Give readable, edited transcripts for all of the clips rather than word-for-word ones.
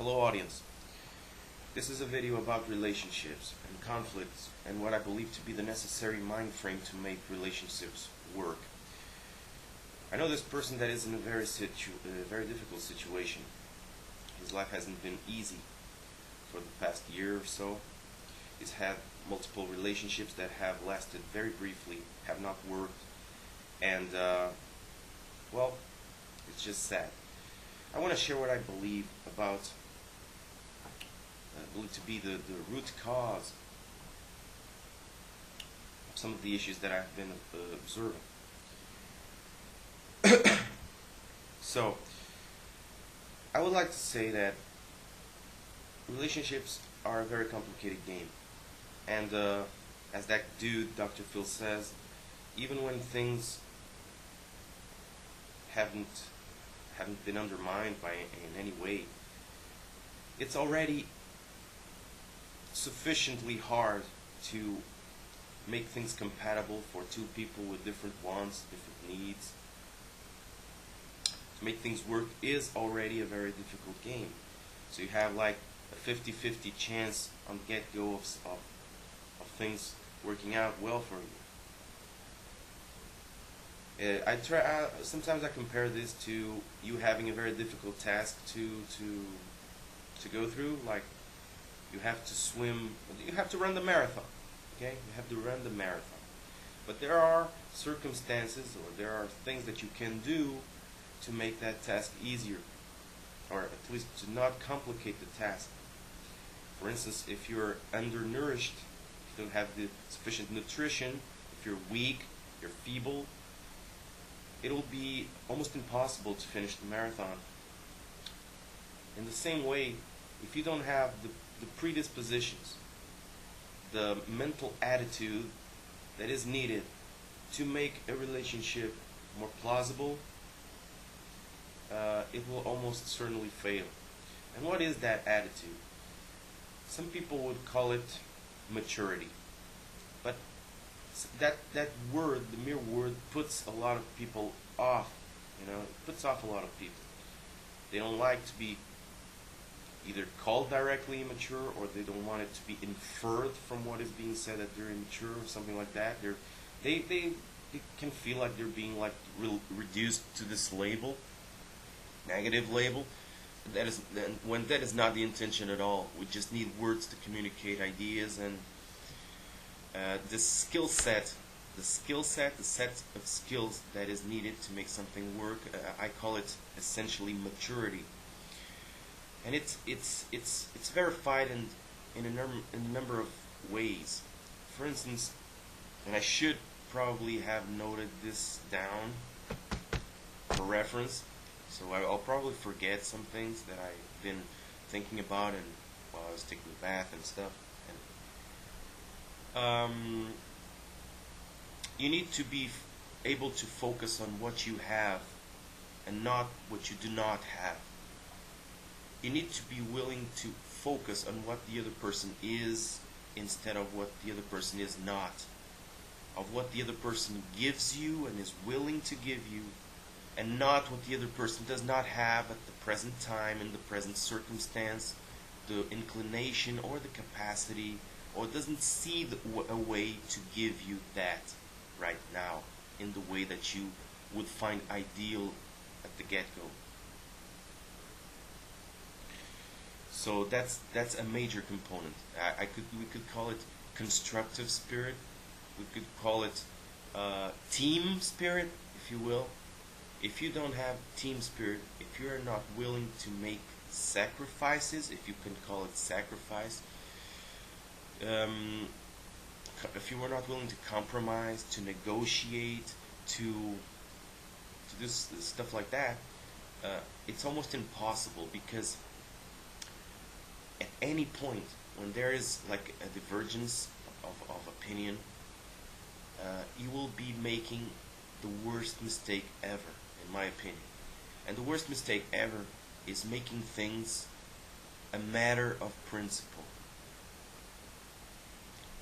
Hello audience. This is a video about relationships and conflicts and what I believe to be the necessary mind frame to make relationships work. I know this person that is in a very difficult situation. His life hasn't been easy for the past year or so. He's had multiple relationships that have lasted very briefly, have not worked, and well, it's just sad. I want to share what I believe about believe to be the root cause of some of the issues that I've been observing. So, I would like to say that relationships are a very complicated game. And as that dude, Dr. Phil, says, even when things haven't been undermined by in any way, it's already sufficiently hard to make things compatible for two people with different wants, different needs. To make things work is already a very difficult game. So you have like a 50-50 chance on the get-go of things working out well for you. Sometimes I compare this to you having a very difficult task to go through. Like you have to swim, you have to run the marathon. Okay, you have to run the marathon. But there are circumstances, or there are things that you can do to make that task easier, or at least to not complicate the task. For instance, if you're undernourished, if you don't have the sufficient nutrition, if you're weak, you're feeble, it'll be almost impossible to finish the marathon. In the same way, if you don't have the predispositions, the mental attitude that is needed to make a relationship more plausible, it will almost certainly fail. And what is that attitude? Some people would call it maturity. But that word, the mere word, puts a lot of people off. It puts off a lot of people. They don't like to be either called directly immature, or they don't want it to be inferred from what is being said that they're immature or something like that. They can feel like they're being like reduced to this label, negative label. When that is not the intention at all. We just need words to communicate ideas, and the set of skills that is needed to make something work. I call it essentially maturity. And it's verified in a number of ways. For instance, and I should probably have noted this down for reference, so I'll probably forget some things that I've been thinking about and while I was taking a bath and stuff. And you need to be able to focus on what you have and not what you do not have. You need to be willing to focus on what the other person is instead of what the other person is not. Of what the other person gives you and is willing to give you, and not what the other person does not have at the present time, in the present circumstance, the inclination or the capacity, or doesn't see a way to give you that right now in the way that you would find ideal at the get-go. So that's a major component. We could call it constructive spirit. We could call it team spirit, if you will. If you don't have team spirit, if you're not willing to make sacrifices, if you can call it sacrifice, if you are not willing to compromise, to negotiate, to do stuff like that, it's almost impossible, because at any point when there is like a divergence of opinion, you will be making the worst mistake ever, in my opinion. And the worst mistake ever is making things a matter of principle.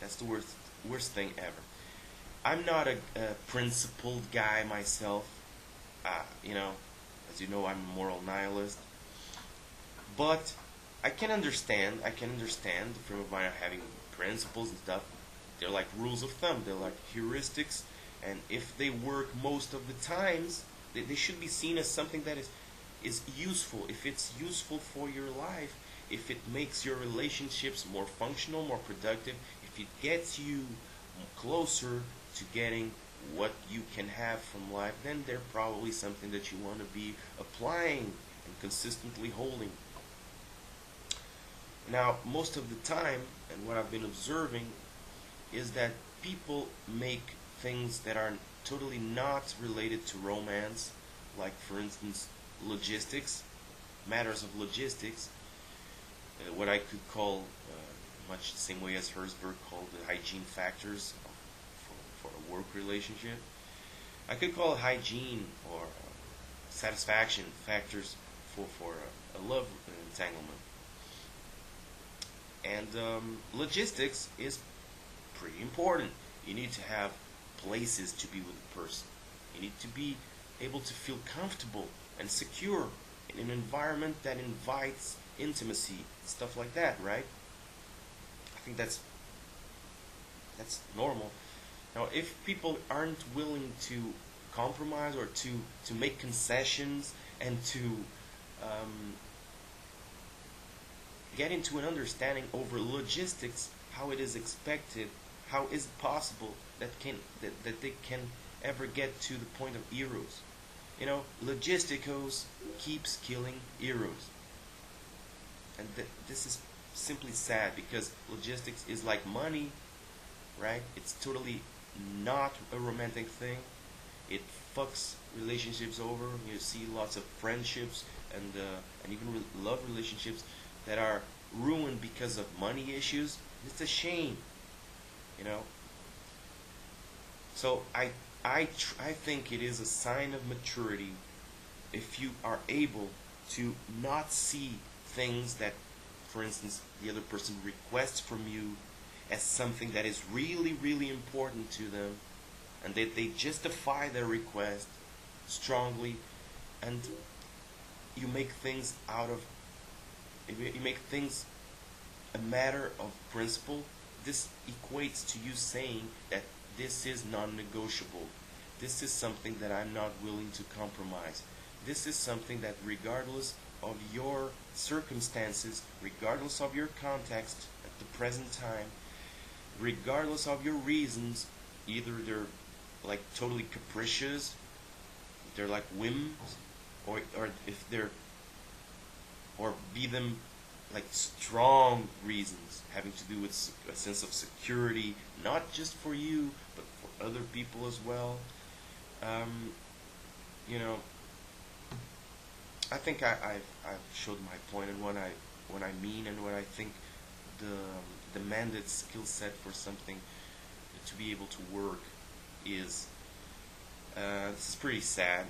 That's the worst thing ever. I'm not a principled guy myself. As you know, I'm a moral nihilist. But I can understand the frame of mind of having principles and stuff. They're like rules of thumb. They're like heuristics, and if they work most of the times, they should be seen as something that is useful. If it's useful for your life, if it makes your relationships more functional, more productive, if it gets you closer to getting what you can have from life, then they're probably something that you want to be applying and consistently holding. Now, most of the time, and what I've been observing, is that people make things that are totally not related to romance, like, for instance, logistics, matters of logistics, what I could call, much the same way as Herzberg called the hygiene factors for a work relationship. I could call it hygiene or satisfaction factors for a love entanglement. And logistics is pretty important. You need to have places to be with a person. You need to be able to feel comfortable and secure in an environment that invites intimacy, stuff like that, right? I think that's normal. Now, if people aren't willing to compromise or to make concessions and to um, get into an understanding over logistics, how it is expected, how is it possible that they can ever get to the point of eros. Logisticos keeps killing eros, and this is simply sad because logistics is like money, right? It's totally not a romantic thing. It fucks relationships over. You see lots of friendships and even love relationships that are ruined because of money issues. It's a shame, you know. So I think it is a sign of maturity if you are able to not see things that, for instance, the other person requests from you as something that is really, really important to them, and that they justify their request strongly, and you make things a matter of principle. This equates to you saying that this is non-negotiable. This is something that I'm not willing to compromise. This is something that, regardless of your circumstances, regardless of your context at the present time, regardless of your reasons, either they're like totally capricious, they're like whims, or if they're, or be them like strong reasons having to do with a sense of security, not just for you but for other people as well. Um, you know, I think I've showed my point and what I mean and what I think the demanded skill set for something to be able to work is. This is pretty sad.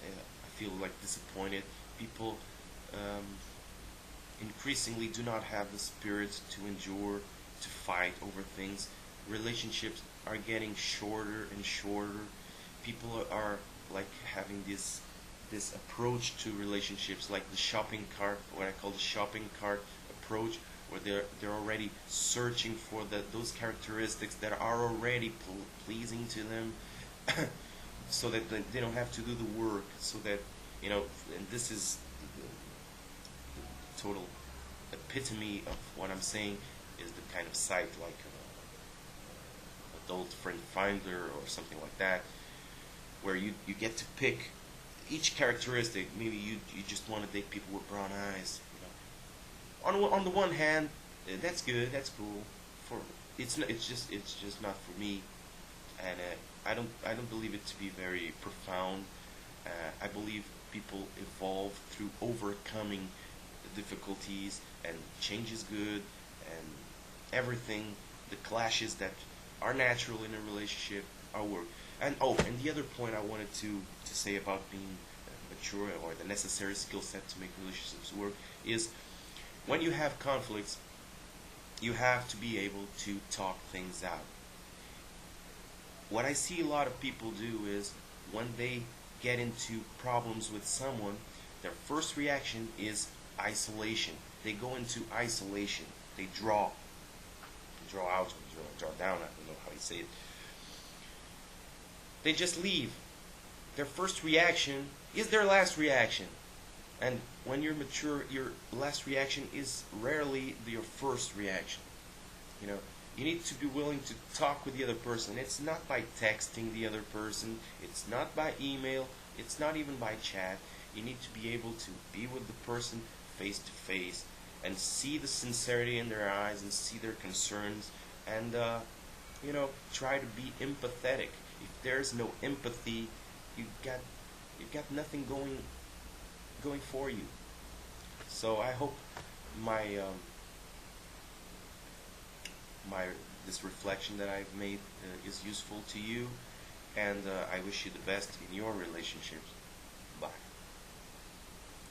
I feel like disappointed. People increasingly do not have the spirit to endure, to fight over things. Relationships are getting shorter and shorter. People are like having this approach to relationships, like the shopping cart, what I call the shopping cart approach, where they're already searching for those characteristics that are already pleasing to them, so that they don't have to do the work. So that and this is the total epitome of what I'm saying is the kind of site like Adult Friend Finder or something like that, where you get to pick each characteristic. Maybe you just want to date people with brown eyes. On the one hand, that's good, that's cool. For it's just not for me, and I don't believe it to be very profound. I believe people evolve through overcoming the difficulties, and change is good, and everything, the clashes that are natural in a relationship are work. And the other point I wanted to say about being mature, or the necessary skill set to make relationships work, is when you have conflicts, you have to be able to talk things out. What I see a lot of people do is when they get into problems with someone, their first reaction is isolation. They go into isolation. They draw. They draw out or draw down. I don't know how you say it. They just leave. Their first reaction is their last reaction. And when you're mature, your last reaction is rarely your first reaction. You know, you need to be willing to talk with the other person. It's not by texting the other person. It's not by email. It's not even by chat. You need to be able to be with the person face to face and see the sincerity in their eyes and see their concerns and try to be empathetic. If there's no empathy, you've got nothing going for you. So I hope my my this reflection that I've made is useful to you, and I wish you the best in your relationships.